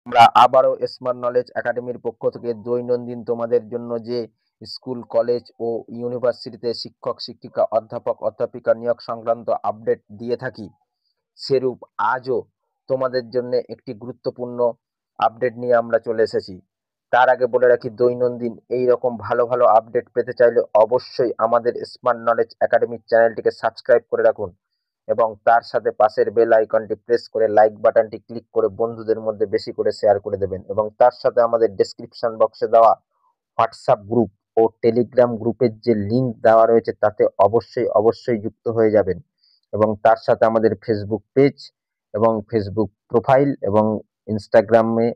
আমরা আবারও smart knowledge একাডেমির পক্ষ থেকে দৈনন্দিন তোমাদের জন্য যে স্কুল, কলেজ ও ইউনিভার্সিটিতে শিক্ষক, শিক্ষিকা, অধ্যাপক, অধ্যাপিকা নিয়োগ সংক্রান্ত আপডেট দিয়ে থাকি, সেরূপ আজও তোমাদের জন্য একটি গুরুত্বপূর্ণ আপডেট নিয়ে আমরা চলে এসেছি। তার আগে বলে রাখি, দৈনন্দিন এই রকম ভালো ভালো আপডেট পেতে চাইলে অবশ্যই আমাদের স্মার্ট নলেজ একাডেমির চ্যানেলটিকে সাবস্ক্রাইব করে রাখুন এবং তার সাথে পাশের বেল আইকনটি প্রেস করে লাইক বাটনটি ক্লিক করে বন্ধুদের মধ্যে বেশি করে শেয়ার করে দেবেন এবং তার সাথে আমাদের ডেসক্রিপশন বক্সে দেওয়া হোয়াটসঅ্যাপ গ্রুপ ও টেলিগ্রাম গ্রুপের যে লিঙ্ক দেওয়া রয়েছে তাতে অবশ্যই যুক্ত হয়ে যাবেন এবং তার সাথে আমাদের ফেসবুক পেজ এবং ফেসবুক প্রোফাইল এবং ইনস্টাগ্রামে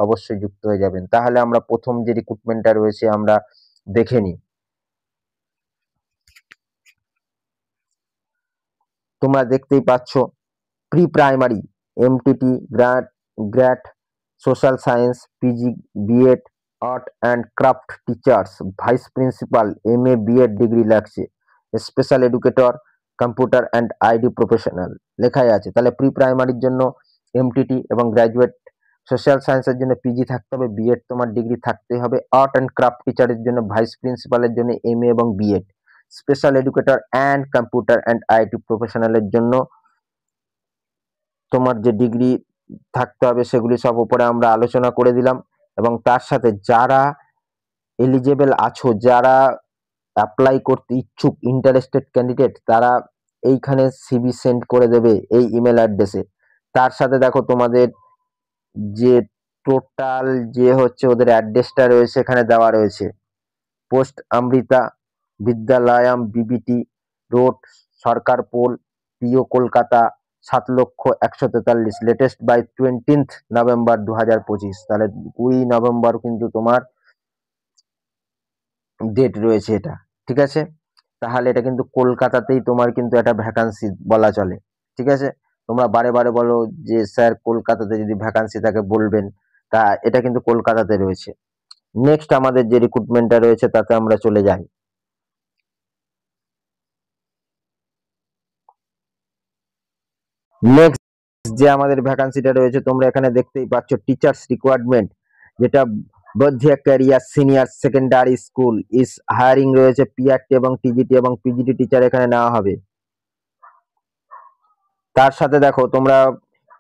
অবশ্যই যুক্ত হয়ে যাবেন। তাহলে আমরা প্রথম যে রিক্রুটমেন্টটা রয়েছে আমরা দেখে নিই। তোমরা দেখতেই পাচ্ছ, প্রি প্রাইমারি এমটিটি গ্র্যাট social science PG B Ed art and craft teachers vice principal MA B Ed degree লাগছে, special educator computer and IT professional লেখাই আছে। তাহলে প্রি প্রাইমারির জন্য এমটিটি এবং গ্র্যাজুয়েট, সোশ্যাল সায়েন্সের জন্য পিজি থাকতে হবে, বিএড তোমার ডিগ্রি থাকতেই হবে, আর্ট অ্যান্ড ক্রাফট টিচারের জন্য ভাইস প্রিন্সিপালের জন্য এমএ এবং B Ed, special educator and computer and IT প্রফেশনালের জন্য তোমার যে ডিগ্রি থাকতে হবে সেগুলি সব উপরে আমরা আলোচনা করে দিলাম এবং তার সাথে যারা এলিজেবল আছো, যারা অ্যাপ্লাই করতে ইচ্ছুক ইন্টারেস্টেড ক্যান্ডিডেট, তারা এইখানে সিভি সেন্ড করে দেবে এই ইমেল অ্যাড্রেসে। তার সাথে দেখো তোমাদের যে টোটাল যে হচ্ছে ওদের অ্যাড্রেসটা রয়েছে এখানে দেওয়া রয়েছে, post Amrita Vidyalayam BBT road Sarkarpool PO Kolkata 7,143, latest by 20 November 2025। তাহলে 20 নভেম্বর কিন্তু তোমার ডেট রয়েছে এটা, ঠিক আছে। তাহলে এটা কিন্তু কলকাতাতেই তোমার কিন্তু একটা ভ্যাকান্সি বলা চলে, ঠিক আছে। তোমরা বারে বারে বলো যে স্যার কলকাতাতে যদি ভ্যাকান্সি থাকে বলবেন, তা এটা কিন্তু কলকাতাতে রয়েছে। নেক্সট আমাদের যে রিক্রুটমেন্টটা রয়েছে তাতে আমরা চলে যাই। নেক্সট যে আমাদের ভ্যাকান্সিটা রয়েছে তোমরা এখানে দেখতেই পাচ্ছ, টিচার্স রিকোয়ারমেন্ট, যেটা বৌদ্ধ ক্যারিয়ার সিনিয়র সেকেন্ডারি স্কুল ইস হায়ারিং রয়েছে, পিআরটি এবং টিজিটি এবং পিজিটি টিচার এখানে নেওয়া হবে। তার সাথে দেখো তোমরা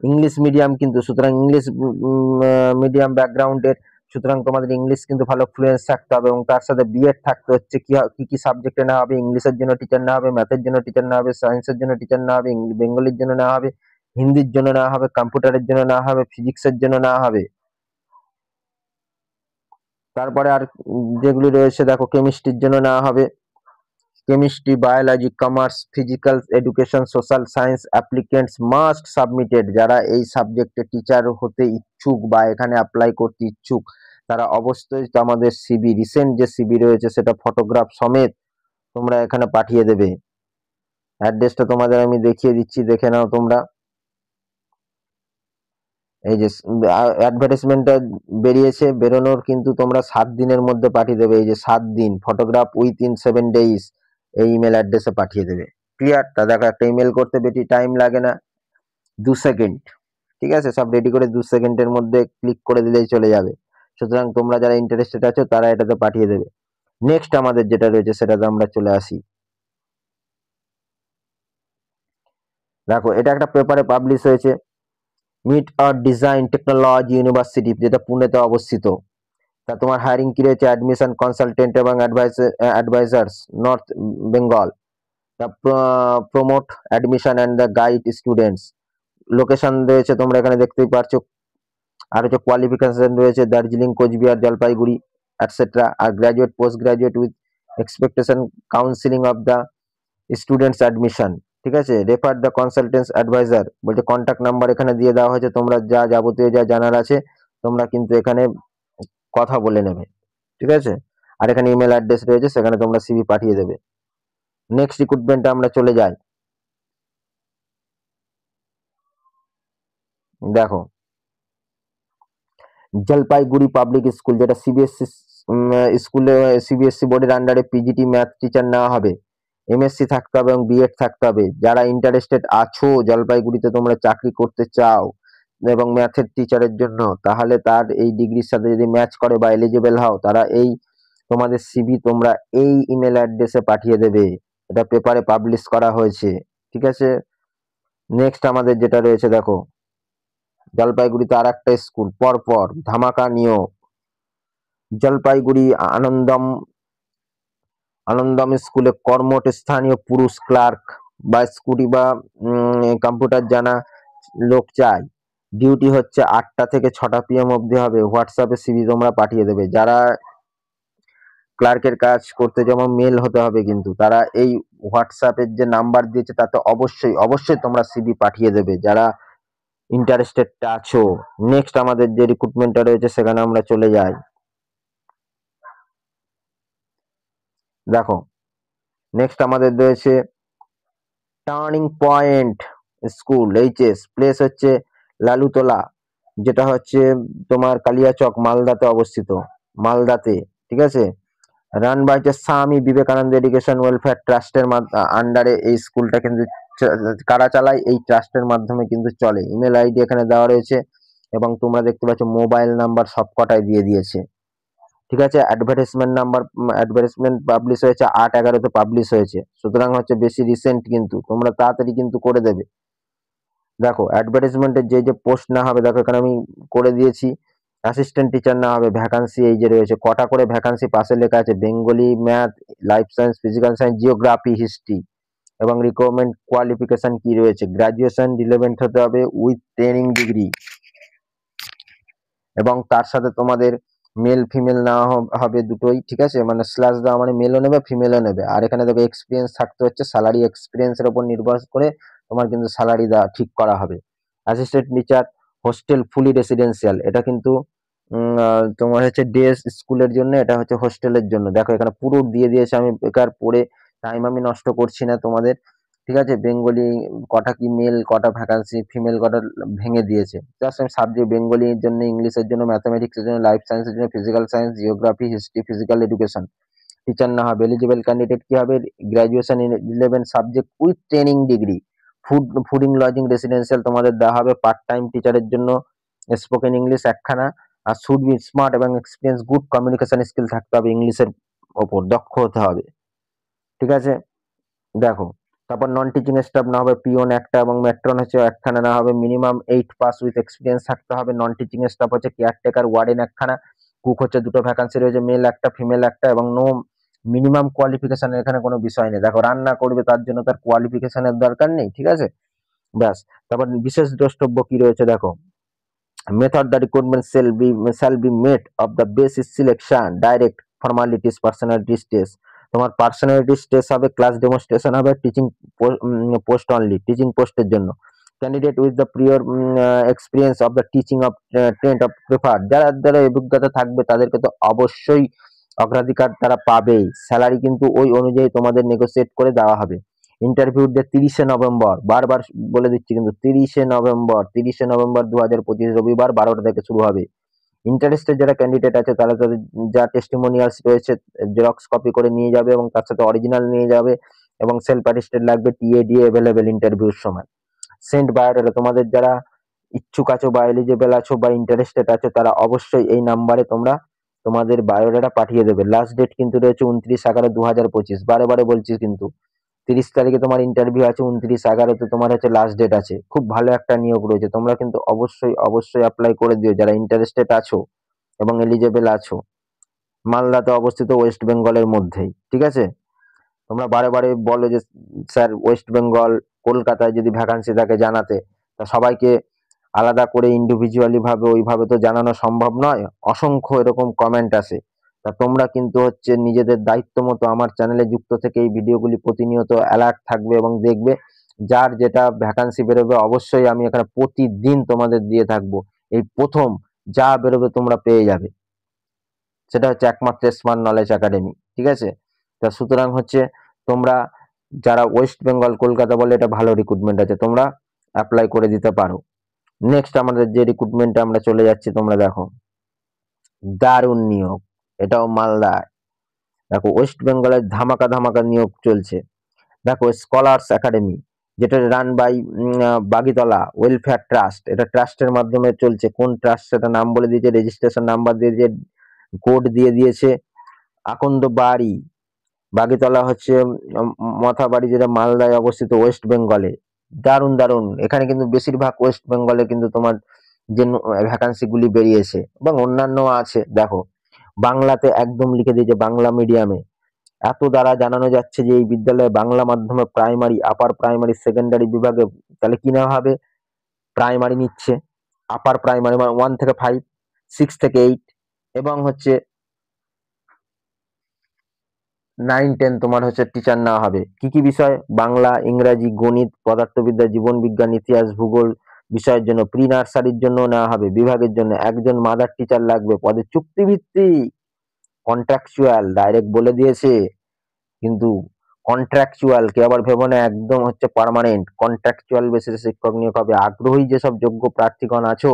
ইংলিশ মিডিয়াম কিন্তু, সুতরাং ইংলিশ মিডিয়াম ব্যাকগ্রাউন্ডের, সুতরাং তোমাদের ইংলিশ কিন্তু ভালো ফ্লুয়েন্স থাকতে হবে এবং তার সাথে বিএড থাকতে হচ্ছে। কি সাবজেক্টে নেওয়া হবে? ইংলিশের জন্য টিচার নেওয়া হবে, ম্যাথের জন্য টিচার নেওয়া হবে, সায়েন্সের জন্য টিচার নেওয়া হবে, বেঙ্গলির জন্য নেওয়া হবে, হিন্দির জন্য নেওয়া হবে, কম্পিউটারের জন্য নেওয়া হবে, ফিজিক্সের জন্য নেওয়া হবে। তারপরে আর যেগুলি রয়েছে দেখো, কেমিস্ট্রির জন্য নেওয়া হবে, chemistry, biology, commerce, physical education, social science applicants must submitted. যারা এই সাবজেক্টে টিচার হতে ইচ্ছুক বা এখানে অ্যাপ্লাই করতে ইচ্ছুক তারা অবশ্যই আমাদের সিবি, রিসেন্ট যে সিবি রয়েছে সেটা ফটোগ্রাফ সমেত তোমরা এখানে পাঠিয়ে দেবে। অ্যাড্রেসটা তোমাদের আমি দেখিয়ে দিচ্ছি, দেখে নাও তোমরা। এই যে অ্যাডভার্টাইজমেন্টটা বেরিয়েছে, বেরোনোর কিন্তু তোমরা 7 দিনের মধ্যে পাঠিয়ে দেবে। এই যে 7 দিন, ফটোগ্রাফ উইথিন 7 ডেইজ এই ইমেল অ্যাড্রেসে পাঠিয়ে দেবে। ক্লিয়ার? তা দেখো, একটা ইমেল করতে বেশি টাইম লাগে না, 2 সেকেন্ড, ঠিক আছে। সব রেডি করে 2 সেকেন্ডের মধ্যে ক্লিক করে দিলেই চলে যাবে। সুতরাং তোমরা যারা ইন্টারেস্টেড আছো তারা এটাতে পাঠিয়ে দেবে। নেক্সট আমাদের যেটা রয়েছে সেটাতে আমরা চলে আসি। দেখো, এটা একটা পেপারে পাবলিশ হয়েছে, MIT Art Design Technology University, যেটা পুনেতে অবস্থিত। তা তোমার হায়ারিং কি রয়েছে? অ্যাডমিশন কনসালটেন্ট এবং অ্যাডভাইজার্স নর্থ বেঙ্গল। তা promote admission and the guide students. Location রয়েছে তোমরা এখানে দেখতেই পারছো। আর হচ্ছে কোয়ালিফিকেশন রয়েছে দার্জিলিং, কোচবিহার, জলপাইগুড়ি এটসেট্রা। আর graduate, post graduate with expectation counselling of the students admission, ঠিক আছে। রেফার দ্য কনসালটেন্টস অ্যাডভাইজার বলছে, কন্ট্যাক্ট নাম্বার এখানে দিয়ে দেওয়া হয়েছে। তোমরা যা যাবতীয় যা জানার আছে তোমরা কিন্তু এখানে কথা বলে নেবে, ঠিক আছে। আর এখানে ইমেল অ্যাড্রেস রয়েছে, সেখানে তোমরা সিভি পাঠিয়ে দেবে। নেক্সট রিক্রুটমেন্টে আমরা চলে যাই। দেখো, জলপাইগুড়ি পাবলিক স্কুল, যেটা সিবিএসসি স্কুলে, সিবিএসসি বোর্ডের আন্ডারে পিজিটি ম্যাথ টিচার নেওয়া হবে, এমএসসি থাকতে হবে এবং বিএড থাকতে হবে। যারা ইন্টারেস্টেড আছো জলপাইগুড়িতে তোমরা চাকরি করতে চাও, এবং ম্যাথের টিচারের জন্য, তাহলে তার এই ডিগ্রির সাথে যদি ম্যাচ করে বা এলিজিবল হও, তারা এই তোমাদের সিভি তোমরা এই ইমেল অ্যাড্রেসে পাঠিয়ে দেবে। এটা পেপারে পাবলিশ করা হয়েছে, ঠিক আছে। নেক্সট আমাদের যেটা রয়েছে দেখো, জলপাইগুড়িতে আর একটা স্কুল পরপর ধামাকা নিয়োগ। জলপাইগুড়ি আনন্দম স্কুলে কর্মঠ স্থানীয় পুরুষ ক্লার্ক বা স্কুটি বা কম্পিউটার জানা লোক চাই। ডিউটি হচ্ছে 8টা থেকে 6টা PM অবধি হবে। হোয়াটসঅ্যাপে সিভি তোমরা পাঠিয়ে দেবে। যারা ক্লার্কের কাজ করতে যেমন মেল হতে হবে, কিন্তু তারা এই হোয়াটসঅ্যাপের যে নাম্বার দিয়েছে তাতে অবশ্যই অবশ্যই তোমরা সিভি পাঠিয়ে দেবে যারা ইন্টারেস্টেড আছো। নেক্সট আমাদের যে রিক্রুটমেন্টটা রয়েছে সেখানে আমরা চলে যাই। দেখো, নেক্সট আমাদের রয়েছে turning point school HS, place হচ্ছে লালুতলা, যেটা হচ্ছে তোমার কালিয়াচক মালদাতে অবস্থিত, মালদাতে, ঠিক আছে। Run by Swami Vivekananda education welfare ট্রাস্টের আন্ডারে এই স্কুলটা কিন্তু কারা চালায়, এই ট্রাস্টের মাধ্যমে কিন্তু চলে। ইমেল আইডি এখানে দেওয়া রয়েছে এবং তোমরা দেখতে পাচ্ছ মোবাইল নাম্বার সবকটাই দিয়ে দিয়েছে, ঠিক আছে। অ্যাডভার্টাইজমেন্ট পাবলিশ হয়েছে 8/11-তে পাবলিশ হয়েছে, সুতরাং হচ্ছে বেশি রিসেন্ট, কিন্তু তোমরা তাড়াতাড়ি কিন্তু করে দেবে। দেখো, অ্যাডভার্টাইজমেন্টের যে যে পোস্ট না হবে, দেখো এখানে আমি করে দিয়েছি। অ্যাসিস্ট্যান্ট টিচার না হবে, ভ্যাকান্সি এই যে রয়েছে, কটা করে ভ্যাকান্সি পাশে লেখা আছে, Bengali, math, life science, physical science, geography, history. এবং রিকোয়ারমেন্ট কোয়ালিফিকেশন কি রয়েছে, গ্রাজুয়েশন রিলেভেন্ট হতে হবে উইথ ট্রেনিং ডিগ্রি, এবং তার সাথে তোমাদের মেল ফিমেল না হবে দুটোই, ঠিক আছে। মানে স্ল্যাশ দেওয়া মানে মেলও নেবে ফিমেলও নেবে। আর এখানে দেখো এক্সপিরিয়েন্স থাকতে হচ্ছে, স্যালারি এক্সপিরিয়েন্সের উপর নির্ভর করে তোমার কিন্তু স্যালারি দেওয়া ঠিক করা হবে। অ্যাসিস্ট্যান্ট টিচার হোস্টেল ফুলি রেসিডেন্সিয়াল, এটা কিন্তু তোমার হচ্ছে ডে স্কুলের জন্য, এটা হচ্ছে হোস্টেলের জন্য। দেখো এখানে পুরো দিয়ে দিয়েছে, আমি বেকার পড়ে টাইম আমি নষ্ট করছি না তোমাদের, ঠিক আছে। বেঙ্গলি কটা কি মেল, কটা ভ্যাকান্সি ফিমেল, কটা ভেঙে দিয়েছে। জাস্ট আমি সাবজেক্ট বেঙ্গলির জন্য, ইংলিশের জন্য, ম্যাথামেটিক্সের জন্য, লাইফ সায়েন্সের জন্য, physical science, geography, history, physical education. Teacher না হবে, এলিজিবল ক্যান্ডিডেট কি হবে, graduation in relevant subject with training degree. Fooding lodging residential তোমাদের দেওয়া হবে। পার্ট টাইম টিচারের জন্য স্পোকেন ইংলিশ একখানা, আর শুড বি স্মার্ট এবং এক্সপিরিয়েন্স, গুড কমিউনিকেশন স্কিল থাকতে হবে, ইংলিশের ওপর দক্ষ হতে হবে, ঠিক আছে। দেখো, তারপর নন টিচিং স্টাফ না হবে, পিওন একটা এবং মেট্রন হচ্ছে একখানা না হবে, মিনিমাম 8 পাস উইথ এক্সপিরিয়েন্স থাকতে হবে। নন টিচিং স্টাফ হচ্ছে কেয়ারটেকার, ওয়ার্ডেন একখানা, কুক হচ্ছে দুটো ভ্যাকান্সি রয়েছে, মেল একটা ফিমেল একটা, এবং নো মিনিমাম কোয়ালিফিকেশনের এখানে কোনো বিষয় নেই। দেখো, রান্না করবে তার জন্য তার কোয়ালিফিকেশনের দরকার নেই, ঠিক আছে, ব্যাস। তারপর বিশেষ দ্রষ্টব্য কি রয়েছে দেখো, method the recruitment shall be made of the basis selection direct formalities personality test। তোমার পার্সোনালিটি টেস্ট হবে, ক্লাস ডেমনস্ট্রেশন হবে, টিচিং পোস্ট অনলি, টিচিং পোস্টের জন্য। Candidate with the prior experience of the teaching of trend of prefer, যারা যারা অভিজ্ঞতা থাকবে তাদেরকে তো অবশ্যই অগ্রাধিকার তারা পাবেই। স্যালারি কিন্তু ওই অনুযায়ী তোমাদের নেগোসিয়েট করে দেওয়া হবে। ইন্টারভিউ ডেট 30শে নভেম্বর, বারবার বলে দিচ্ছি কিন্তু 30শে নভেম্বর 2025 রবিবার 12টা থেকে শুরু হবে। ইন্টারেস্টেড যারা ক্যান্ডিডেট আছে তারা তাদের যা টেস্টিমোনিয়ালস রয়েছে জেরক্স কপি করে নিয়ে যাবে এবং তার সাথে অরিজিনাল নিয়ে যাবে, এবং সেলফ অ্যাটেস্টেড লাগবে, টিএডি অ্যাভেলেবেল ইন্টারভিউর সময়। সেন্ট বায়োডাটা, তোমাদের যারা ইচ্ছুক আছো বা এলিজিবল আছো বা ইন্টারেস্টেড আছো তারা অবশ্যই এই নাম্বারে তোমরা তোমাদের বায়োডাটা পাঠিয়ে দেবে। লাস্ট ডেট কিন্তু রয়েছে 29/11/2025, বারে বারে বলছি কিন্তু 30 তারিখে তোমার ইন্টারভিউ আছে, 29/11-তে তোমার হচ্ছে লাস্ট ডেট আছে। খুব ভালো একটা নিয়োগ রয়েছে, তোমরা কিন্তু অবশ্যই অবশ্যই অ্যাপ্লাই করে দিও যারা ইন্টারেস্টেড আছো এবং এলিজেবল আছো। মালদাতে অবস্থিত, ওয়েস্ট বেঙ্গলের মধ্যেই, ঠিক আছে। তোমরা বারে বারে বলো যে স্যার ওয়েস্ট বেঙ্গল, কলকাতায় যদি ভ্যাকান্সি থাকে জানাতে, তা সবাইকে আলাদা করে ইন্ডিভিজুয়ালি ভাবে ওইভাবে তো জানানো সম্ভব নয়, অসংখ্য এরকম কমেন্ট আসে। তা তোমরা কিন্তু হচ্ছে নিজেদের দায়িত্ব মতো আমার চ্যানেলে যুক্ত থেকে এই ভিডিওগুলি প্রতিনিয়ত অ্যালার্ট থাকবে এবং দেখবে। যার যেটা ভ্যাকান্সি বেরোবে অবশ্যই আমি এখানে প্রতিদিন তোমাদের দিয়ে থাকবো। এই প্রথম যা বেরোবে তোমরা পেয়ে যাবে, সেটা হচ্ছে একমাত্র স্মার্ট নলেজ একাডেমি, ঠিক আছে। তা সুতরাং হচ্ছে তোমরা যারা ওয়েস্ট বেঙ্গল, কলকাতা বলে এটা ভালো রিক্রুটমেন্ট আছে, তোমরা অ্যাপ্লাই করে দিতে পারো। নেক্সট আমাদের যে রিক্রুটমেন্টে আমরা চলে যাচ্ছি, তোমরা দেখো দারুণ নিয়োগ, এটাও মালদা। দেখো, ওয়েস্ট বেঙ্গলের ধামাকা ধামাকা নিয়োগ চলছে। দেখো, স্কলার্স একাডেমি, যেটা রান বাই বাগিতলা ওয়েলফেয়ার ট্রাস্ট, এটা ট্রাস্টের মাধ্যমে চলছে। কোন ট্রাস্ট সেটা নাম বলে দিয়েছে, রেজিস্ট্রেশন নাম্বার দিয়ে দিয়েছে, কোড দিয়ে দিয়েছে। আকন্দ বাড়ি বাগিতলা হচ্ছে মথাবাড়ি, যেটা মালদায় অবস্থিত, ওয়েস্ট বেঙ্গলে। দারুণ দারুণ, এখানে কিন্তু বেশিরভাগ ওয়েস্ট বেঙ্গলে কিন্তু তোমার যে ভ্যাকান্সি গুলি বেরিয়েছে, এবং অন্যান্য আছে। দেখো বাংলাতে একদম লিখে দিয়েছে, বাংলা মিডিয়ামে। এত দ্বারা জানানো যাচ্ছে যে এই বিদ্যালয়ে বাংলা মাধ্যমে প্রাইমারি, আপার প্রাইমারি, সেকেন্ডারি বিভাগে, তাহলে কি না হবে, প্রাইমারি নিচ্ছে, আপার প্রাইমারি মানে 1 থেকে 5, 6 থেকে 8, এবং হচ্ছে 9, 10 তোমার হচ্ছে টিচার নেওয়া হবে। কি কি বিষয়, বাংলা, ইংরাজি, গণিত, পদার্থবিদ্যা, জীবন বিজ্ঞান, ইতিহাস, ভূগোল বিষয়ের জন্য। প্রি নার্সারির জন্য নেওয়া হবে, বিভাগের জন্য একজন মাদার টিচার লাগবে, পদে চুক্তিভিত্তিক, কন্ট্রাকচুয়াল, ডাইরেক্ট বলে দিয়েছে কিন্তু। কন্ট্রাকচুয়াল, কে আবার ভেবো না একদম হচ্ছে পার্মানেন্ট, কন্ট্রাকচুয়াল বেসিসে শিক্ষক নিয়োগ হবে। আগ্রহী যেসব যোগ্য প্রার্থীগণ আছো,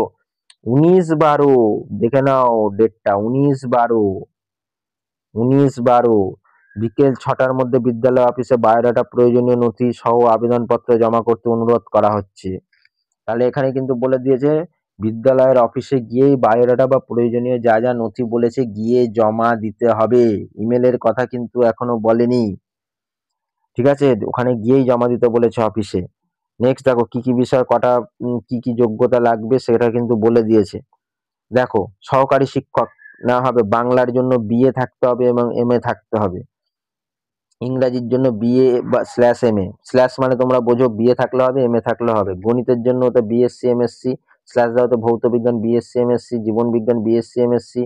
19/12 দেখে নাও ডেটটা, 19/12 বিকেল 6টার মধ্যে বিদ্যালয় অফিসে বায়োডাটা, প্রয়োজনীয় নথি সহ আবেদনপত্র জমা করতে অনুরোধ করা হচ্ছে। তাহলে এখানে কিন্তু বলে দিয়েছে বিদ্যালয়ের অফিসে গিয়েই বায়োডাটা বা প্রয়োজনীয় যা যা নথি বলেছে গিয়ে জমা দিতে হবে। ইমেলের কথা কিন্তু এখনো বলেনি, ঠিক আছে, ওখানে গিয়েই জমা দিতে বলেছে অফিসে। নেক্সট দেখো কি কি বিষয়, কটা কি কি যোগ্যতা লাগবে সেটা কিন্তু বলে দিয়েছে। দেখো সহকারী শিক্ষক না হবে, বাংলার জন্য বিএ থাকতে হবে এবং এমএ থাকতে হবে। ইংরাজির জন্য বিএ বা /এমএ, স্ল্যাশ মানে তোমরা বোঝো, বিএ থাকলে হবে, এমএ থাকলে হবে। গণিতের জন্য ওটা বিএসসি এমএসসি, স্ল্যাশ দাও তো ভৌত বিজ্ঞান বিএসসি এমএসসি, জীবন বিজ্ঞান বিএসসি এমএসসি,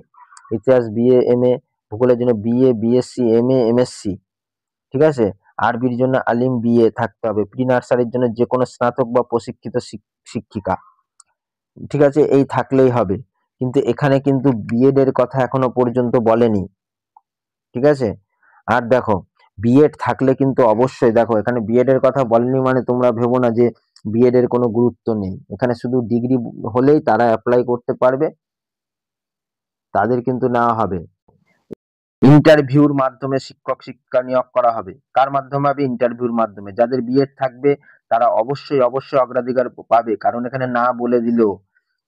ইতিহাস বিএ এমএ, ভূগোলের জন্য বিএ বিএসসি এমএ এমএসসি, ঠিক আছে। আরবির জন্য আলিম বিএ থাকতে হবে। প্রি নার্সারির জন্য যে কোনো স্নাতক বা প্রশিক্ষিত শিক্ষিকা, ঠিক আছে, এই থাকলেই হবে। কিন্তু এখানে কিন্তু বিএড এর কথা এখনো পর্যন্ত বলেনি, ঠিক আছে। আর দেখো বিএড থাকলে কিন্তু অবশ্যই, দেখো এখানে বিএড এর কথা বলেনি মানে তোমরা ভেবো না যে বিএড এর কোনো গুরুত্ব নেই। এখানে শুধু ডিগ্রি হলেই তারা অ্যাপ্লাই করতে পারবে, তাদের কিন্তু নেওয়া হবে। ইন্টারভিউর মাধ্যমে শিক্ষক শিক্ষিকা নিয়োগ করা হবে। কার মাধ্যমে হবে, ইন্টারভিউর মাধ্যমে। যাদের বিএড থাকবে তারা অবশ্যই অবশ্যই অগ্রাধিকার পাবে, কারণ এখানে না বলে দিল।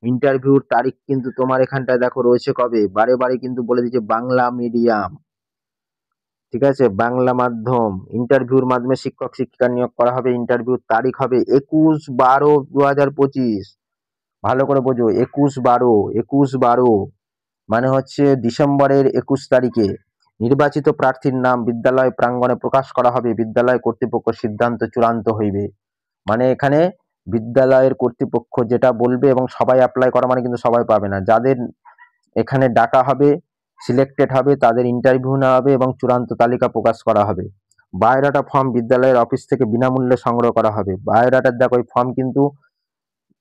ইন্টারভিউর তারিখ কিন্তু তোমার এখানটায় দেখো রয়েছে কবে, বারে বারে কিন্তু বলে দিচ্ছে বাংলা মিডিয়াম, ঠিক আছে, বাংলা মাধ্যম। ইন্টারভিউর মাধ্যমে শিক্ষক শিক্ষিকা নিয়োগ করা হবে। ইন্টারভিউর তারিখ হবে 21/12/2025, ভালো করে বোঝো, 21/12 মানে হচ্ছে ডিসেম্বরের 21 তারিখে। নির্বাচিত প্রার্থীর নাম বিদ্যালয় প্রাঙ্গণে প্রকাশ করা হবে, বিদ্যালয় কর্তৃপক্ষ সিদ্ধান্ত চূড়ান্ত হইবে। মানে এখানে বিদ্যালয়ের কর্তৃপক্ষ যেটা বলবে, এবং সবাই অ্যাপ্লাই করা মানে কিন্তু সবাই পাবে না। যাদের এখানে ডাকা হবে, সিলেক্টেড হবে, তাদের ইন্টারভিউ নেওয়া হবে এবং চূড়ান্ত তালিকা প্রকাশ করা হবে। বায়োডাটা ফর্ম বিদ্যালয়ের অফিস থেকে বিনামূল্যে সংগ্রহ করা হবে। বায়োডাটার দেখো এই ফর্ম কিন্তু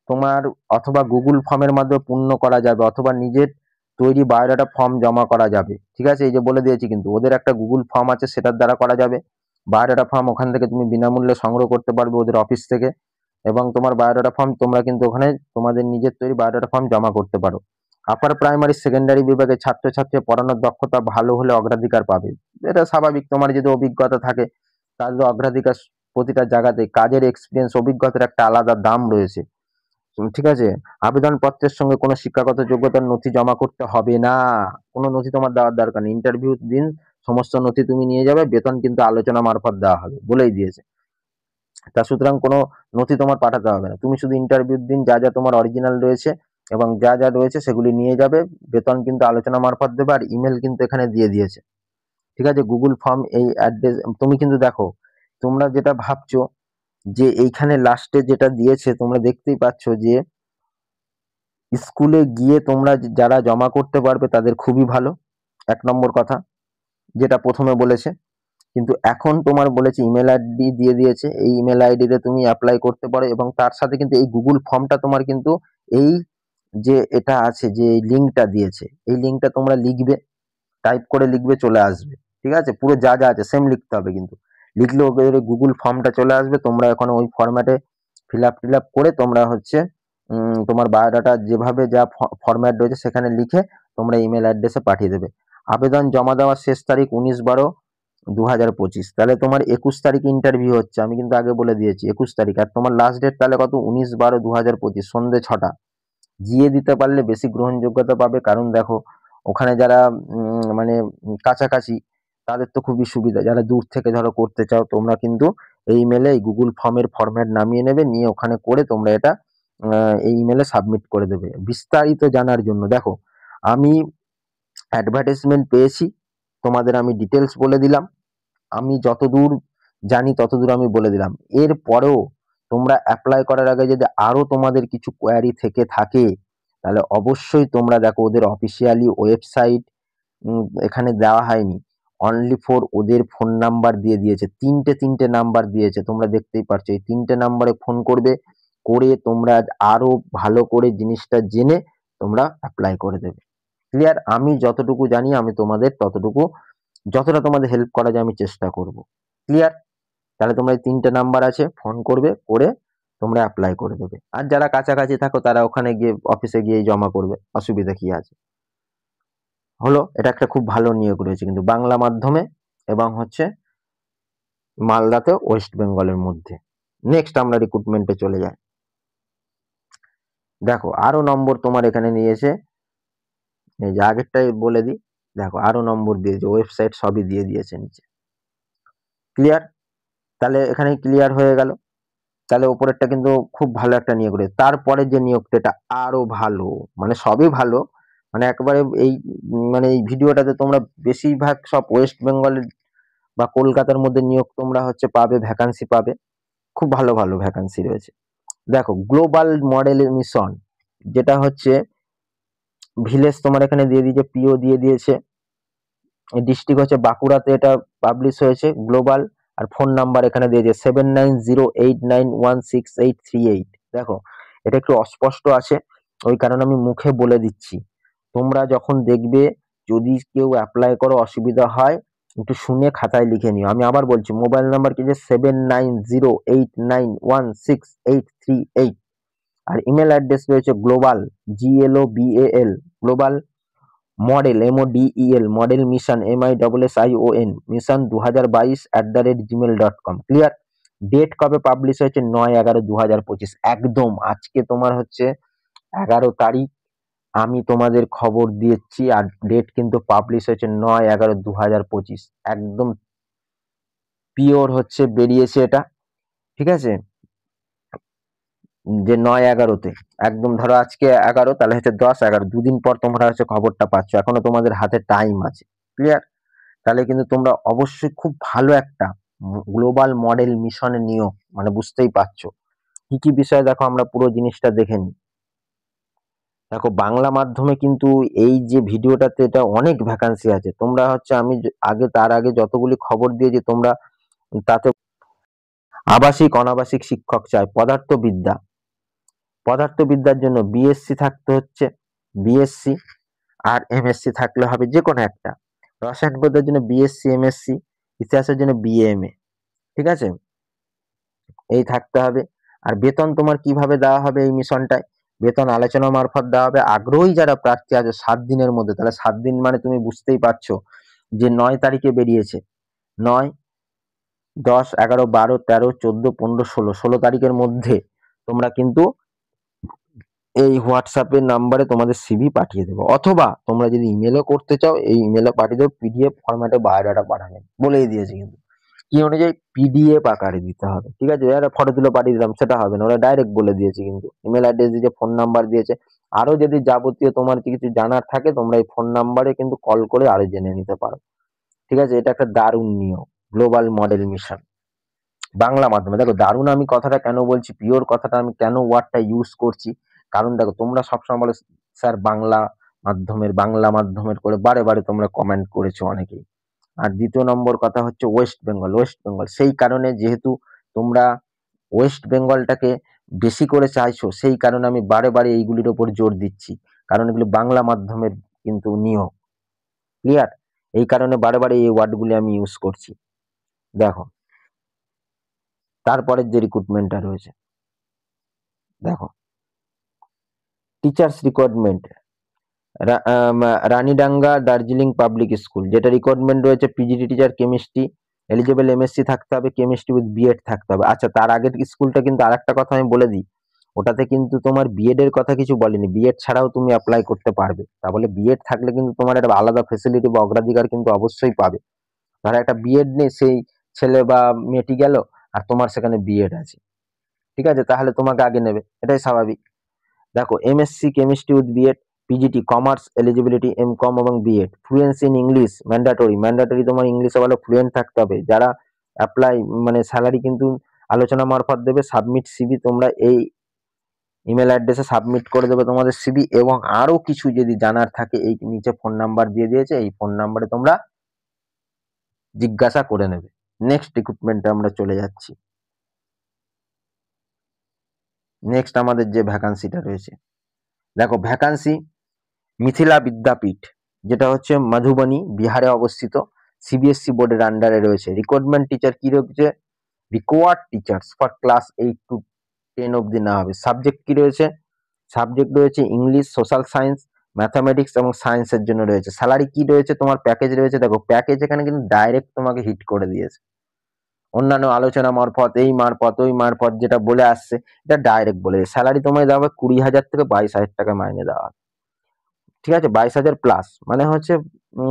তোমার অথবা গুগল ফর্মের মাধ্যমে পূর্ণ করা যাবে, অথবা নিজের তৈরি বায়োডাটা ফর্ম জমা করা যাবে, ঠিক আছে। এই যে বলে দিয়েছি কিন্তু, ওদের একটা গুগল ফর্ম আছে, সেটার দ্বারা করা যাবে। বায়োডাটা ফর্ম ওখান থেকে তুমি বিনামূল্যে সংগ্রহ করতে পারবে ওদের অফিস থেকে, এবং তোমার বায়োডাটা ফর্ম তোমরা কিন্তু ওখানে তোমাদের নিজের তৈরি বায়োডাটা ফর্ম জমা করতে পারো। আপার প্রাইমারি সেকেন্ডারি বিভাগে ছাত্রছাত্রী পড়ানোর দক্ষতা ভালো হলে অগ্রাধিকার পাবে, এটা স্বাভাবিক। তোমার যদি অভিজ্ঞতা থাকে তাহলে অগ্রাধিকার, প্রতিটা জায়গাতে কাজের এক্সপিরিয়েন্স, অভিজ্ঞতার একটা আলাদা দাম রয়েছে, ঠিক আছে। আবেদনপত্রের সঙ্গে কোনো শিক্ষাগত যোগ্যতার নথি জমা করতে হবে না, কোনো নথি তোমার দেওয়ার দরকার নেই। ইন্টারভিউ দিন সমস্ত নথি তুমি নিয়ে যাবে, বেতন কিন্তু আলোচনা মারফত দেওয়া হবে, বলেই দিয়েছে। তা সুতরাং কোনো নথি তোমার পাঠাতে হবে না, তুমি শুধু ইন্টারভিউর দিন যা যা তোমার অরিজিনাল রয়েছে এবং যা যা রয়েছে সেগুলি নিয়ে যাবে, বেতন কিন্তু আলোচনা মারফত দেবে। আর ইমেল কিন্তু এখানে দিয়ে দিয়েছে, ঠিক আছে। গুগল ফর্ম এই অ্যাড্রেস, তুমি কিন্তু দেখো, তোমরা যেটা ভাবছো যে এইখানে লাস্টে যেটা দিয়েছে তোমরা দেখতেই পাচ্ছ যে স্কুলে গিয়ে তোমরা যারা জমা করতে পারবে তাদের খুবই ভালো, 1 নম্বর কথা, যেটা প্রথমে বলেছে। কিন্তু এখন তোমার বলেছে ইমেল আইডি দিয়ে দিয়েছে, এই ইমেল আইডিতে তুমি অ্যাপ্লাই করতে পারো, এবং তার সাথে কিন্তু এই গুগল ফর্মটা তোমার কিন্তু এই যে এটা আছে, যে এই লিঙ্কটা দিয়েছে, এই লিঙ্কটা তোমরা লিখবে, টাইপ করে লিখবে, চলে আসবে, ঠিক আছে। পুরো যা যা আছে সেম লিখতে হবে, কিন্তু লিখলে ওদের গুগল ফর্মটা চলে আসবে। তোমরা এখন ওই ফরম্যাটে ফিল আপ করে তোমরা হচ্ছে তোমার বায়োডাটা যেভাবে যা ফরম্যাট রয়েছে সেখানে লিখে তোমরা ইমেল অ্যাড্রেসে পাঠিয়ে দেবে। আবেদন জমা দেওয়ার শেষ তারিখ 19/12 2025, তাহলে তোমার 21 তারিখে ইন্টারভিউ হচ্ছে, আমি কিন্তু আগে বলে দিয়েছি 21 তারিখ। আর তোমার লাস্ট ডেট তাহলে কত, 19/12/2025 সন্ধ্যে 6টা। জিয়ে দিতে পারলে বেশি গ্রহণযোগ্যতা পাবে, কারণ দেখো ওখানে যারা মানে কাছাকাছি তাদের তো খুবই সুবিধা, যারা দূর থেকে ধরো করতে চাও তোমরা কিন্তু এই ইমেলে এই গুগল ফর্মের ফরম্যাট নামিয়ে নেবে, নিয়ে ওখানে করে তোমরা এটা এই ইমেলে সাবমিট করে দেবে। বিস্তারিত জানার জন্য দেখো আমি অ্যাডভার্টাইজমেন্ট পেয়েছি, তোমাদের আমি ডিটেলস বলে দিলাম, আমি যতদূর জানি ততদূর আমি বলে দিলাম। এর পরেও তোমরা অ্যাপ্লাই করার আগে যদি আরো তোমাদের কিছু কোয়ারি থেকে থাকে, তাহলে অবশ্যই তোমরা দেখো ওদের অফিসিয়ালি ওয়েবসাইট এখানে দেওয়া হয়নি, অনলি ফর ওদের ফোন নাম্বার দিয়ে দিয়েছে, তিনটে নাম্বার দিয়েছে, তোমরা দেখতেই পারছো। এই তিনটে নাম্বারে ফোন করবে, করে তোমরা আরো ভালো করে জিনিসটা জেনে তোমরা অ্যাপ্লাই করে দেবে। ক্লিয়ার? আমি যতটুকু জানি আমি তোমাদের ততটুকু, যতটা তোমাদের হেল্প করা যায় আমি চেষ্টা করব। ক্লিয়ার? তাহলে তোমরা এই তিনটে নাম্বার আছে, ফোন করবে, করে তোমরা অ্যাপ্লাই করে দেবে। আর যারা কাছাকাছি থাকো তারা ওখানে গিয়ে অফিসে গিয়ে জমা করবে, অসুবিধা কি আছে। হলো, এটা একটা খুব ভালো নিয়োগ রয়েছে কিন্তু বাংলা মাধ্যমে, এবং হচ্ছে মালদাতে ওয়েস্ট বেঙ্গলের মধ্যে। নেক্সট আমরা রিক্রুটমেন্টে চলে যাই। দেখো আরো নম্বর তোমার এখানে নিয়েছে, এই যে আগেরটাই বলে দিই, দেখো আরো নম্বর দিয়েছে, ওয়েবসাইট সবই দিয়ে দিয়েছে নিচে। ক্লিয়ার? তাহলে এখানে ক্লিয়ার হয়ে গেল। তাহলে উপরেরটা কিন্তু খুব ভালো একটা নিয়োগ রয়েছে। তারপরে যে নিয়োগটা এটা আরো ভালো, মানে সবই ভালো, মানে একবারে এই মানে এই ভিডিওটাতে তোমরা বেশিরভাগ সব ওয়েস্ট বেঙ্গলের বা কলকাতার মধ্যে নিয়োগ তোমরা হচ্ছে পাবে, ভ্যাকান্সি পাবে, খুব ভালো ভালো ভ্যাকান্সি রয়েছে। দেখো গ্লোবাল মডেল মিশন, যেটা হচ্ছে ভিলেজ তোমার এখানে দিয়ে দিয়েছে, পিও দিয়ে দিয়েছে, ডিস্ট্রিক্ট হচ্ছে বাঁকুড়াতে এটা পাবলিশ হয়েছে গ্লোবাল। আর ফোন নাম্বার এখানে দিয়েছে 7908916838। দেখো এটা একটু অস্পষ্ট আছে, ওই কারণে আমি মুখে বলে দিচ্ছি, তোমরা যখন দেখবে যদি কেউ অ্যাপ্লাই করো অসুবিধা হয় একটু শুনে খাতায় লিখে নিও। আমি আবার বলছি, মোবাইল নাম্বার কি যে 7908916838। আর ইমেল অ্যাড্রেস রয়েছে global, GLOBAL, global model, MODEL, model mission, MISSION, mission 2022@gmail.com। Clear? Date কবে পাবলিশ হয়েছে, 9/11/2025, একদম আজকে তোমার হচ্ছে 11 তারিখ, আমি তোমাদের খবর দিচ্ছি, আর ডেট কিন্তু পাবলিশ হয়েছে 9/11/2025, একদম পিওর হচ্ছে বেরিয়েছে এটা। ঠিক আছে, যে 9/11-তে, একদম ধরো আজকে 11 তাহলে হচ্ছে 10/11, দুদিন পর তোমরা হচ্ছে খবরটা পাচ্ছ, এখনো তোমাদের হাতে টাইম আছে। ক্লিয়ার? তাহলে কিন্তু তোমরা অবশ্যই খুব ভালো একটা গ্লোবাল মডেল মিশনে নিয়োগ, মানে বুঝতেই পারছো কি কি বিষয়। দেখো আমরা পুরো জিনিসটা দেখে নিই। দেখো বাংলা মাধ্যমে কিন্তু এই যে ভিডিওটাতে এটা অনেক ভ্যাকান্সি আছে, তোমরা হচ্ছে আমি আগে তার আগে যতগুলি খবর দিয়েছি তোমরা তাতে আবাসিক অনাবাসিক শিক্ষক চাই, পদার্থবিদ্যা, পদার্থবিদ্যার জন্য বিএসসি থাকতে হচ্ছে, বিএসসি, আর এমএসসি থাকলে হবে যে কোনো একটা, রসায়ন বিজ্ঞানের জন্য বিএসসি এমএসসি, ইতিহাসের জন্য বিএমএ। ঠিক আছে, এই থাকতে হবে। আর বেতন তোমার কিভাবে দেওয়া হবে এই মিশনটায়, বেতন আলোচনা মারফত দেওয়া হবে। আগ্রহী যারা প্রার্থী আছে 7 দিনের মধ্যে, তাহলে 7 দিন মানে তুমি বুঝতেই পারছো যে 9 তারিখে বেরিয়েছে, 9, 10, 11, 12, 13, 14, 15, 16, 16 তারিখের মধ্যে তোমরা কিন্তু এই হোয়াটসঅ্যাপের নাম্বারে তোমাদের সিভি পাঠিয়ে দেবো, অথবা তোমরা যদি ইমেলও করতে চাও এই ইমেলও পাঠিয়ে দেবো, পিডিএফ ফরম্যাটে বায়োডাটা পাঠাবেন, বলেই দিয়েছি কিন্তু কি অনুযায়ী পিডিএফ আকারে দিতে হবে। ঠিক আছে, যারা ফটো তুলে পাঠিয়ে দিলাম সেটা হবে না, ওরা ডাইরেক্ট বলে দিয়েছে, কিন্তু ইমেল অ্যাড্রেস দিয়েছে, ফোন নাম্বার দিয়েছে। আরো যদি যাবতীয় তোমার কিছু জানার থাকে তোমরা এই ফোন নাম্বারে কিন্তু কল করে আরো জেনে নিতে পারো। ঠিক আছে, এটা একটা দারুণ নিয়ম, গ্লোবাল মডেল মিশন বাংলা মাধ্যমে। দেখো দারুণ আমি কথাটা কেন বলছি, পিওর কথাটা আমি কেন ওয়ার্ডটা ইউজ করছি, কারণ দেখো তোমরা সবসময় বলে স্যার বাংলা মাধ্যমের করে বারে বারে তোমরা কমেন্ট করেছো অনেকেই। আর দ্বিতীয় নম্বর কথা হচ্ছে ওয়েস্ট বেঙ্গল, ওয়েস্ট বেঙ্গল, সেই কারণে যেহেতু তোমরা ওয়েস্ট বেঙ্গলটাকে বেশি করে চাইছো, সেই কারণে আমি বারে বারে এইগুলির ওপর জোর দিচ্ছি, কারণ এগুলো বাংলা মাধ্যমের কিন্তু নিয়ম। ক্লিয়ার? এই কারণে বারে বারে এই ওয়ার্ডগুলি আমি ইউজ করছি। দেখো তারপরের যে রিক্রুটমেন্টটা রয়েছে, দেখো teachers recruitment, Ranidanga Darjeeling public school, যেটা রিক্রুটমেন্ট রয়েছে PGT teacher chemistry, eligible MSc থাকতে হবে, কেমিস্ট্রি উইথ বিএড থাকতে হবে। আচ্ছা, তার আগের স্কুলটা কিন্তু আরেকটা কথা আমি বলে দিই, ওটাতে কিন্তু তোমার বিএড এর কথা কিছু বলেনি, বিএড ছাড়াও তুমি অ্যাপ্লাই করতে পারবে। তাহলে বিএড থাকলে কিন্তু তোমার একটা আলাদা ফেসিলিটি বা অগ্রাধিকার কিন্তু অবশ্যই পাবে। ধরো একটা বিএড নেই, সেই ছেলে বা মেয়েটি গেল আর তোমার সেখানে বিএড আছে, ঠিক আছে, তাহলে তোমাকে আগে নেবে, এটাই স্বাভাবিক। দেখো, MSc chemistry with B Ed, PGT commerce eligibility MCom এবং B Ed, fluency in English mandatory তোমার ইংলিশে ভালো ফ্লুয়েন্ট থাকতে হবে। যারা অ্যাপ্লাই মানে স্যালারি কিন্তু আলোচনা মারফত দেবে, সাবমিট সিভি তোমরা এই ইমেল অ্যাড্রেসে সাবমিট করে দেবে তোমাদের সিভি, এবং আরো কিছু যদি জানার থাকে এই নিচে ফোন নাম্বার দিয়ে দিয়েছে, এই ফোন নাম্বারে তোমরা জিজ্ঞাসা করে নেবে। নেক্সট রিক্রুটমেন্টে আমরা চলে যাচ্ছি। নেক্সট আমাদের যে ভ্যাকান্সিটা রয়েছে, দেখো ভ্যাকান্সি মিথিলা বিদ্যাপীঠ, যেটা হচ্ছে মধুবনী বিহারে অবস্থিত, সিবিএসসি বোর্ডের আন্ডারে রয়েছে। রিক্রুটমেন্ট টিচার কি রয়েছে, required teachers for class 8 to 10 অবধি না হবে। সাবজেক্ট কি রয়েছে, সাবজেক্ট রয়েছে ইংলিশ, সোশ্যাল সায়েন্স, ম্যাথামেটিক্স এবং সায়েন্সের জন্য রয়েছে। স্যালারি কি রয়েছে, তোমার প্যাকেজ রয়েছে, দেখো প্যাকেজ এখানে কিন্তু ডাইরেক্ট তোমাকে হিট করে দিয়েছে। অন্যান্য আলোচনা মারফত, এই মারফত, ওই মারফত যেটা বলে আসছে, এটা ডাইরেক্ট বলে স্যালারি তোমায় দেওয়া হবে 20,000 থেকে 22,000 টাকা মাইনে দেওয়া হবে। ঠিক আছে, 22,000 প্লাস, মানে হচ্ছে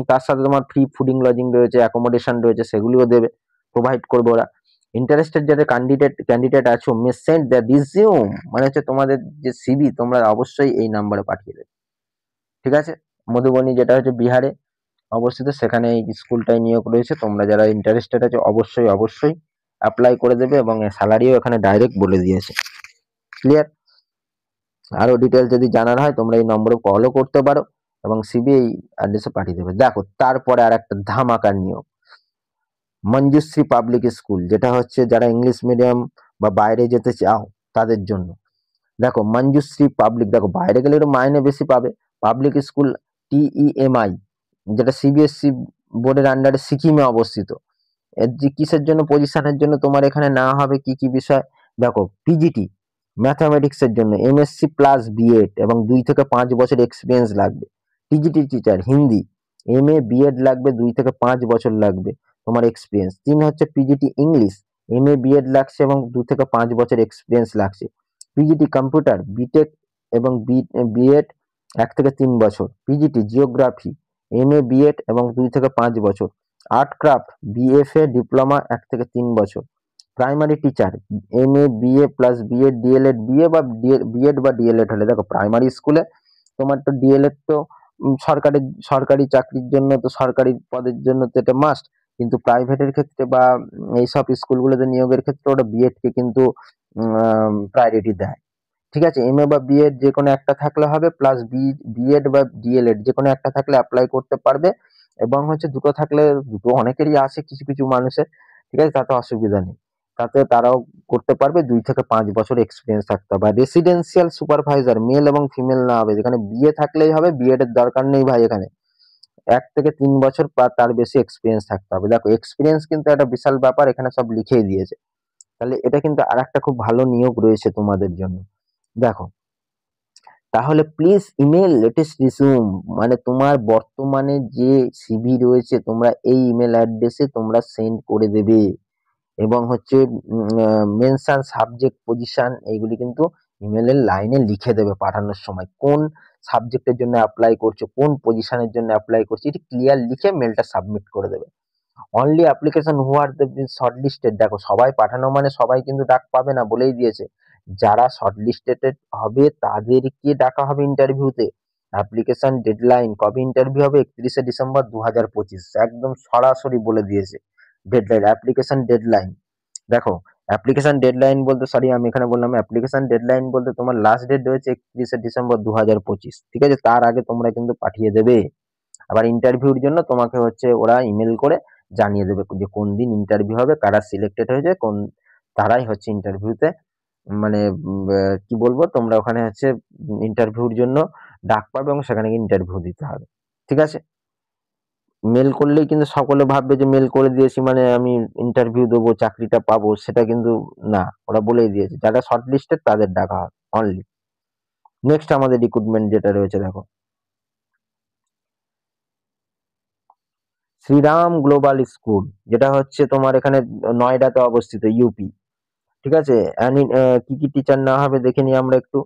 তার সাথে তোমার ফ্রি ফুডিং লজিং রয়েছে, অ্যাকোমোডেশন রয়েছে, সেগুলিও দেবে, প্রোভাইড করবে ওরা। ইন্টারেস্টেড যারা ক্যান্ডিডেট আছো, মে সেন্ড দ্য রিজিউম, মানে হচ্ছে তোমাদের যে সিভি তোমরা অবশ্যই এই নাম্বারে পাঠিয়ে দেবে। ঠিক আছে, মধুবনী যেটা হচ্ছে বিহারে অবস্থিত, সেখানে এই স্কুলটায় নিয়োগ রয়েছে। তোমরা যারা ইন্টারেস্টেড আছো অবশ্যই অবশ্যই অ্যাপ্লাই করে দেবে, এবং স্যালারিও এখানে ডাইরেক্ট বলে দিয়েছে। ক্লিয়ার? আরো ডিটেলস যদি জানার হয় তোমরা এই নম্বরে কলও করতে পারো, এবং সিবি এই অ্যাড্রেসে পাঠিয়ে দেবে। দেখো, তারপরে আর একটা ধামাকা নিয়োগ, মঞ্জুশ্রী পাবলিক স্কুল, যেটা হচ্ছে যারা ইংলিশ মিডিয়াম বা বাইরে যেতে চাও তাদের জন্য। দেখো মঞ্জুশ্রী পাবলিক, দেখো বাইরে গেলে একটু মাইনে বেশি পাবে। পাবলিক স্কুল টিইএমআই, যেটা সিবিএসসি বোর্ডের আন্ডারে সিকিমে অবস্থিত। এর যে কিসের জন্য পজিশনের জন্য তোমার এখানে নেওয়া হবে, কি কি বিষয়, দেখো পিজিটি ম্যাথামেটিক্স এর জন্য, এমএসসি প্লাস বিএড এবং 2 থেকে 5 বছর এক্সপিরিয়েন্স লাগবে। TGT teacher Hindi, MA BEd লাগবে, 2 থেকে 5 বছর লাগবে তোমার এক্সপিরিয়েন্স। 3 হচ্ছে পিজিটি ইংলিশ, এমএ বিএড লাগছে এবং 2 থেকে 5 বছর এক্সপিরিয়েন্স লাগছে। পিজিটি কম্পিউটার বিটেক এবং বিএড 1 থেকে 3 বছর। পিজিটি জিওগ্রাফি, এমএ বিএড এবং 2 থেকে 5 বছর। আর্ট ক্রাফট বিএফএ ডিপ্লোমা 1 থেকে 3 বছর। Primary teacher MA BA plus BEd DElEd, BEd বা ডিএলএড হলে, দেখো প্রাইমারি স্কুলে তোমার তো ডিএলএড তো সরকারি সরকারি চাকরির জন্য, তো সরকারি পদের জন্য তো এটা মাস্ট, কিন্তু প্রাইভেটের ক্ষেত্রে বা এইসব স্কুলগুলোতে নিয়োগের ক্ষেত্রে ওটা বিএড কে কিন্তু প্রায়োরিটি দেয়। ঠিক আছে, এমএ বা বিএড যে কোনো একটা থাকলে হবে, প্লাস বিএড বা ডিএলএড যে কোনো একটা থাকলে অ্যাপ্লাই করতে পারবে, এবং হচ্ছে দুটো থাকলে, দুটো অনেকেরই আছে কিছু কিছু মানুষের, ঠিক আছে, তাতে অসুবিধা নেই, তাতে তারাও করতে পারবে। 2 থেকে 5 বছর এক্সপিরিয়েন্স থাকতে হবে। আর রেসিডেন্সিয়াল সুপারভাইজার মেল এবং ফিমেল না হবে, যেখানে বিয়ে থাকলেই হবে, বিএড এর দরকার নেই ভাই, এখানে 1 থেকে 3 বছর বা তার বেশি এক্সপিরিয়েন্স থাকতে হবে। দেখো এক্সপিরিয়েন্স কিন্তু একটা বিশাল ব্যাপার, এখানে সব লিখেই দিয়েছে। তাহলে এটা কিন্তু আর একটা খুব ভালো নিয়োগ রয়েছে তোমাদের জন্য। দেখো, তাহলে প্লিজ ইমেল লেটেস্ট রিসিউম, মানে তোমার বর্তমানে যে সিভি রয়েছে তোমরা এই ইমেল অ্যাড্রেসে তোমরা সেন্ড করে দেবে, এবং হচ্ছে মেনশন সাবজেক্ট পজিশন এইগুলি কিন্তু ইমেলের লাইনে লিখে দেবে পাঠানোর সময়, কোন সাবজেক্টের জন্য অ্যাপ্লাই করছো, কোন পজিশনের জন্য অ্যাপ্লাই করছো, এটি ক্লিয়ার লিখে মেলটা সাবমিট করে দেবে। অনলি অ্যাপ্লিকেশন হু আর শর্ট লিস্টেড, দেখো সবাই পাঠানো মানে সবাই কিন্তু ডাক পাবে না, বলেই দিয়েছে। যারা শর্ট লিস্টেড হবে তাদেরকে ডাকা হবে ইন্টারভিউতে। অ্যাপ্লিকেশন ডেডলাইন কবে ইন্টারভিউ হবে, 31শে ডিসেম্বর 2025, একদম সরাসরি বলে দিয়েছে ডেডলাইন, অ্যাপ্লিকেশন ডেডলাইন। দেখো অ্যাপ্লিকেশন ডেডলাইন বলতে, সরি আমি এখানে বললাম অ্যাপ্লিকেশন ডেডলাইন বলতে, তোমার লাস্ট ডেট রয়েছে 31শে ডিসেম্বর 2025, ঠিক আছে, তার আগে তোমরা কিন্তু পাঠিয়ে দেবে। আবার ইন্টারভিউর জন্য তোমাকে হচ্ছে ওরা ইমেল করে জানিয়ে দেবে যে কোন দিন ইন্টারভিউ হবে, কারা সিলেক্টেড হয়েছে, কোন তারাই হচ্ছে ইন্টারভিউতে, মানে কি বলবো, তোমরা ওখানে হচ্ছে ইন্টারভিউর জন্য ডাক পাবে, এবং সেখানে গিয়ে ইন্টারভিউ দিতে হবে। ঠিক আছে, মেল করলেই কিন্তু সকলে ভাববে যে মেল করে দিয়েছি মানে আমি ইন্টারভিউ দেবো, চাকরিটা পাবো, সেটা কিন্তু না, ওরা বলেই দিয়েছে যারা শর্ট লিস্টেড তাদের ডাকা হবে অনলি। নেক্সট আমাদের রিক্রুটমেন্ট যেটা রয়েছে, দেখো শ্রীরাম গ্লোবাল স্কুল, যেটা হচ্ছে তোমার এখানে নয়ডাতে অবস্থিত, ইউপি। ঠিক আছে। কি কি টিচার নেওয়া হবে দেখে নিই আমরা একটু।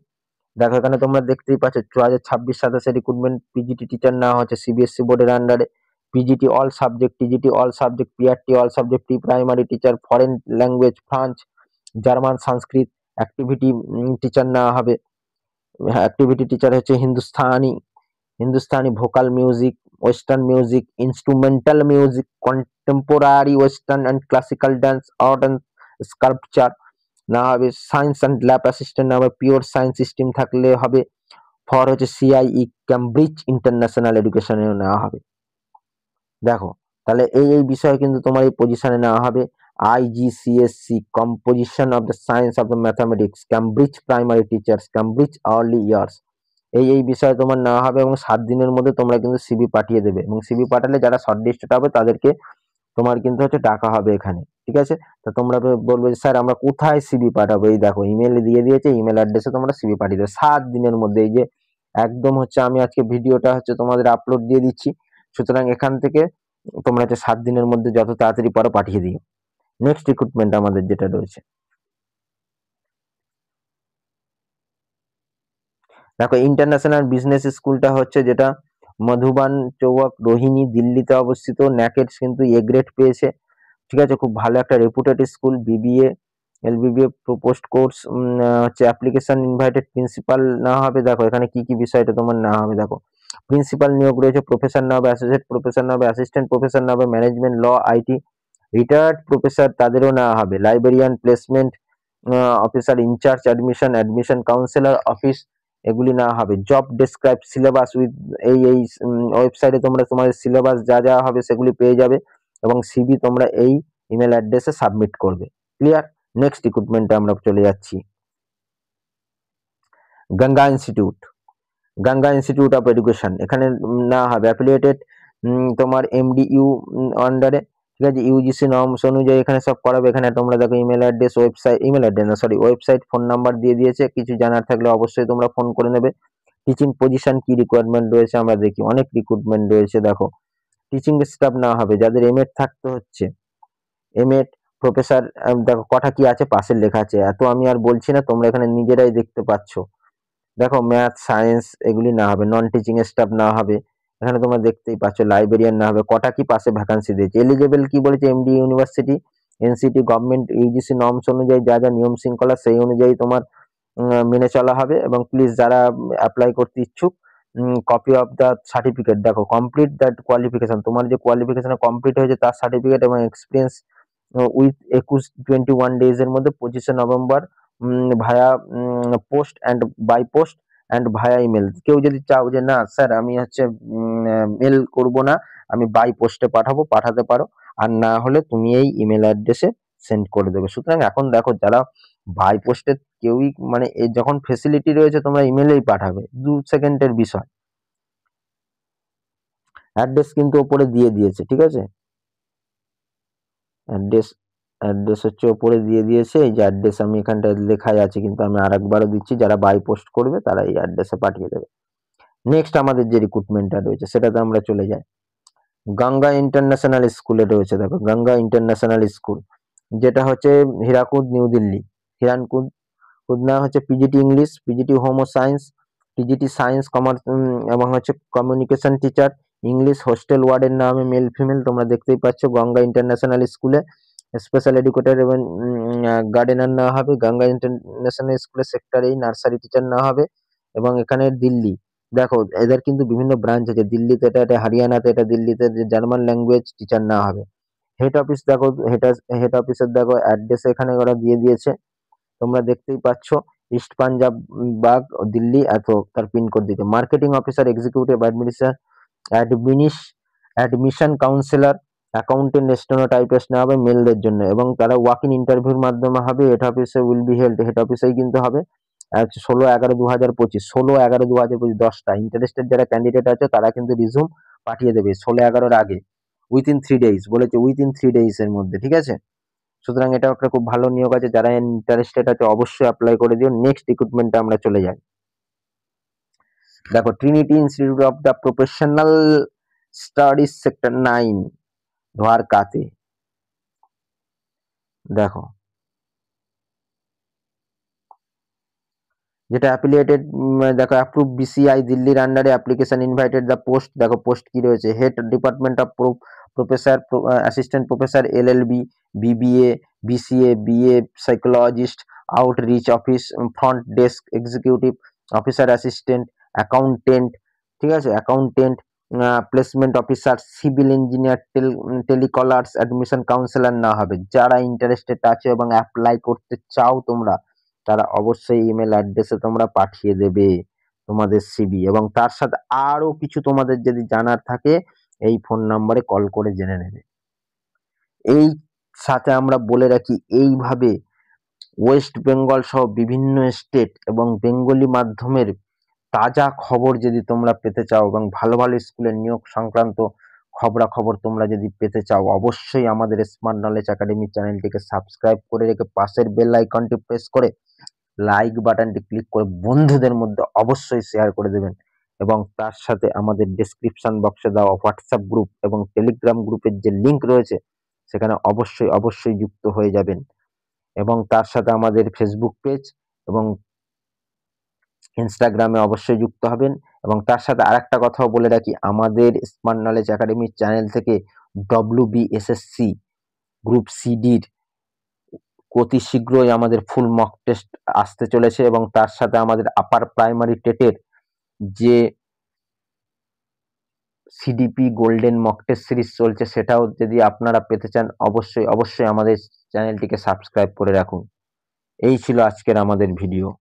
দেখো এখানে তোমরা দেখতেই পাচ্ছ 2026-27 রিক্রুটমেন্ট পিজিটি টিচার নেওয়া হচ্ছে সিবিএসসি বোর্ডের আন্ডারে। PGT all subject, TGT all subject, PRT all subject, pre primary teacher, foreign language, France, German, Sanskrit. Activity teacher নেওয়া হবে। অ্যাক্টিভিটি টিচার হচ্ছে Hindustani vocal music, western music, instrumental music, contemporary western and classical dance, art and sculpture না হবে। Science and lab assistant না হবে, pure science stream থাকলে হবে। For হচ্ছে সিআইই ক্যামব্রিজ ইন্টারন্যাশনাল এডুকেশনেও নেওয়া হবে। দেখো তাহলে এই বিষয়ে কিন্তু তোমার এই পজিশনে নেওয়া হবে। IGCSE composition of the science of the mathematics, Cambridge primary teachers, Cambridge early years, এই বিষয়ে তোমার নেওয়া হবে। এবং 7 দিনের মধ্যে তোমরা কিন্তু সিভি পাঠিয়ে দেবে, এবং সিভি পাঠালে যারা শর্ট লিস্টেড হবে তাদেরকে তোমার কিন্তু হচ্ছে টাকা হবে এখানে। ঠিক আছে। তো তোমরা বলবে স্যার আমরা কোথায় সিভি পাঠাবো? এই দেখো ইমেল দিয়ে দিয়েছে, ইমেল অ্যাড্রেসে তোমরা সিভি পাঠিয়ে দেবে 7 দিনের মধ্যে। এই যে একদম হচ্ছে আমি আজকে ভিডিওটা হচ্ছে তোমাদের আপলোড দিয়ে দিচ্ছি, সুতরাং এখান থেকে তোমরা হচ্ছে 7 দিনের মধ্যে যত তাড়াতাড়ি পারো পাঠিয়ে দিও। নেক্সট রিক্রুটমেন্ট আমাদের যেটা রয়েছে, দেখো ইন্টারন্যাশনাল বিজনেস স্কুলটা হচ্ছে যেটা মধুবান চৌক, রোহিণী, দিল্লিতে অবস্থিত। ন্যাকেট কিন্তু এ গ্রেড পেয়েছে। ঠিক আছে, খুব ভালো একটা reputed school. BBA, LBBA proposed course হচ্ছে অ্যাপ্লিকেশন ইনভাইটেড, প্রিন্সিপাল নেওয়া হবে। দেখো এখানে কি কি বিষয়টা তোমার নেওয়া হবে, দেখো প্রিন্সিপাল নিয়োগ রয়েছে, প্রফেসর নেওয়া হবে, অ্যাসোসিয়েট প্রফেসর নেওয়া হবে, অ্যাসিস্ট্যান্ট প্রফেসর নেওয়া হবে, management, law, IT, retired professor তাদেরও নেওয়া হবে, librarian, placement officer, incharge admission, admission counsellor office, এগুলি নেওয়া হবে। জব ডেসক্রাইব, সিলেবাস উইথ এই ওয়েবসাইটে তোমরা তোমাদের সিলেবাস যা যা হবে সেগুলি পেয়ে যাবে, এবং সিভি তোমরা এই ইমেল অ্যাড্রেসে সাবমিট করবে। ক্লিয়ার। নেক্সট রিক্রুটমেন্টে আমরা চলে যাচ্ছি। Ganga institute, Ganga institute of education, এখানে না হবে অ্যাফিলিয়েটেড তোমার এমডিইউ আন্ডারে। ঠিক আছে, ইউজিসি নর্মস অনুযায়ী এখানে সব করাবে। এখানে তোমরা দেখো email address, website, email address না সরি ওয়েবসাইট, ফোন নাম্বার দিয়ে দিয়েছে। কিছু জানার থাকলে অবশ্যই তোমরা ফোন করে নেবে। টিচিং পজিশন কি রিকোয়ারমেন্ট রয়েছে আমরা দেখি, অনেক রিক্রুটমেন্ট রয়েছে। দেখো টিচিং স্টাফ না হবে, যাদের এমএড থাকতে হচ্ছে, এমএড প্রফেসর। দেখো কটা কি আছে পাশে লেখা আছে, এত আমি আর বলছি না, তোমরা এখানে নিজেরাই দেখতে পাচ্ছ। দেখো ম্যাথ, সায়েন্স এগুলি না হবে। নন টিচিং স্টাফ না হবে, এখানে তোমরা দেখতেই পাচ্ছ। লাইব্রেরিয়ান না হবে। কটা কি পাশে ভ্যাকান্সি দিয়েছে। এলিজেবল কি বলেছে, MD university, NCT, government UGC norms অনুযায়ী যা যা নিয়ম শৃঙ্খলা সেই অনুযায়ী তোমার মেনে চলা হবে। এবং প্লিজ যারা অ্যাপ্লাই করতে ইচ্ছুক, কপি অফ দ্য সার্টিফিকেট, দেখো কমপ্লিট দ্যাট কোয়ালিফিকেশন, তোমার যে কোয়ালিফিকেশন কমপ্লিট হয়েছে তার সার্টিফিকেট, এবং এক্সপিরিয়েন্স উইথ 21 ডেজ এর মধ্যে 25 November via post and by post and via email. কেউ যদি চাও যে না স্যার আমি হচ্ছে মেল করব না, আমি বাই পোস্টে পাঠাবো, পাঠাতে পারো। আর না হলে তুমি এই ইমেল অ্যাড্রেসে সেন্ড করে দেবে। সুতরাং এখন দেখো যারা বাই পোস্টে কেউই মানে এই যখন ফেসিলিটি রয়েছে তোমরা ইমেলেই পাঠাবে, 2 সেকেন্ডের বিষয়। অ্যাড্রেস কিন্তু ওপরে দিয়ে দিয়েছে। ঠিক আছে, অ্যাড্রেস অ্যাড্রেস হচ্ছে ওপরে দিয়ে দিয়েছে। এই যে অ্যাড্রেস আমি এখানটা লেখাই আছে, কিন্তু আমি আরেকবারও দিচ্ছি, যারা বাই পোস্ট করবে তারা এই অ্যাড্রেসে পাঠিয়ে দেবে। নেক্সট আমাদের যে রিক্রুটমেন্টটা রয়েছে সেটাতে আমরা চলে যাই। গঙ্গা ইন্টারন্যাশনাল স্কুলে রয়েছে। দেখো গঙ্গা ইন্টারন্যাশনাল স্কুল, যেটা হচ্ছে হীরাকুদ, নিউ দিল্লি। হিরানকুদ খুদনা হচ্ছে পিজিটি ইংলিশ, পিজিটি হোম ও সায়েন্স, পিজিটি সায়েন্স কমার্স, এবং হচ্ছে কমিউনিকেশন টিচার, ইংলিশ, হোস্টেল ওয়ার্ডের নামে মেল ফিমেল তোমরা দেখতেই পাচ্ছ। গঙ্গা ইন্টারন্যাশনাল স্কুলে স্পেশাল এডুকেটর এবং গার্ডেনার নেওয়া হবে। গঙ্গা ইন্টারন্যাশনাল স্কুলের সেক্টর এই নার্সারি টিচার নেওয়া হবে। এবং এখানে দিল্লি, দেখো এদের কিন্তু বিভিন্ন ব্রাঞ্চ আছে, দিল্লিতে এটা হরিয়ানাতে এটা, দিল্লিতে যে জার্মান ল্যাঙ্গুয়েজ টিচার নেওয়া হবে। হেড অফিস দেখো, হেড অফিসের দেখো অ্যাড্রেস এখানে ওরা দিয়ে দিয়েছে, তোমরা দেখতেই পাচ্ছ। ইস্ট পাঞ্জাব বাগ, দিল্লি, এত তার পিনকোড দিতে। Marketing officer, executive admission councillor, accountant, stenotypist নেওয়া হবে মেলদের জন্য, এবং তারা ওয়াক ইন ইন্টারভিউর মাধ্যমে হবে। হেড অফিসে উইল বি হেল্ড, হেড অফিসেই কিন্তু হবে। 16/11/2025, 16/11/2025 10টা। ইন্টারেস্টেড যারা ক্যান্ডিডেট আছে তারা কিন্তু রিজুম পাঠিয়ে দেবে 16/11-র আগে, উইথিন 3 ডেজ বলেছে, উইথিন 3 ডেজ এর মধ্যে। ঠিক আছে, সুতরাং এটা একটা খুব ভালো নিয়োগ আছে, যারা ইন্টারেস্টেড আছে অবশ্যই অ্যাপ্লাই করে দিও। নেক্সট রিক্রুটমেন্টে আমরা চলে যাই। দেখো trinity institute of the professional studies, sector 9, দ্বারকাতে। দেখো যেটা অ্যাফিলিয়েটেড, দেখো অ্যাপ্রুভ বিসিআই দিল্লির আন্ডারে অ্যাপ্লিকেশন ইনভাইটেড দ্য পোস্ট। দেখো পোস্ট কি রয়েছে, head department of professor, assistant professor LLB, BBA, BCA, BA psychologist, outreach office, front desk executive, officer assistant, accountant, ঠিক আছে, accountant, placement officer, civil engineer, telecallers, admission counsellor না হবে। যারা interested আছে এবং অ্যাপ্লাই করতে চাও তোমরা, তারা অবশ্যই ইমেল অ্যাড্রেসে তোমরা পাঠিয়ে দেবে তোমাদের সিভি, এবং তার সাথে আরো কিছু তোমাদের যদি জানার থাকে এই ফোন নাম্বারে কল করে জেনে নেবে। এই সাথে আমরা বলে রাখি, এইভাবে ওয়েস্ট বেঙ্গল সহ বিভিন্ন স্টেট এবং বেঙ্গলি মাধ্যমের তাজা খবর যদি তোমরা পেতে চাও এবং ভালো ভালো স্কুলের নিয়োগ সংক্রান্ত খবরাখবর তোমরা যদি পেতে চাও, অবশ্যই আমাদের স্মার্ট নলেজ একাডেমি চ্যানেলটিকে সাবস্ক্রাইব করে রেখে পাশের বেল আইকনটি প্রেস করে লাইক বাটনটি ক্লিক করে বন্ধুদের মধ্যে অবশ্যই শেয়ার করে দেবেন, এবং তার সাথে আমাদের ডেসক্রিপশন বক্সে দেওয়া হোয়াটসঅ্যাপ গ্রুপ এবং টেলিগ্রাম গ্রুপের যে লিঙ্ক রয়েছে সেখানে অবশ্যই অবশ্যই যুক্ত হয়ে যাবেন, এবং তার সাথে আমাদের ফেসবুক পেজ এবং ইনস্টাগ্রামে অবশ্যই যুক্ত হবেন। এবং তার সাথে আরেকটা কথাও বলে রাখি, আমাদের স্মার্ট নলেজ একাডেমির চ্যানেল থেকে WBSSC গ্রুপ সিডির অতি শীঘ্রই আমাদের ফুল মক টেস্ট আসতে চলেছে, এবং তার সাথে আমাদের আপার প্রাইমারি টেটের যে CDP golden mock test series চলছে, সেটাও যদি আপনারা পেতে চান অবশ্যই অবশ্যই আমাদের চ্যানেলটিকে সাবস্ক্রাইব করে রাখুন। এই ছিল আজকের আমাদের ভিডিও।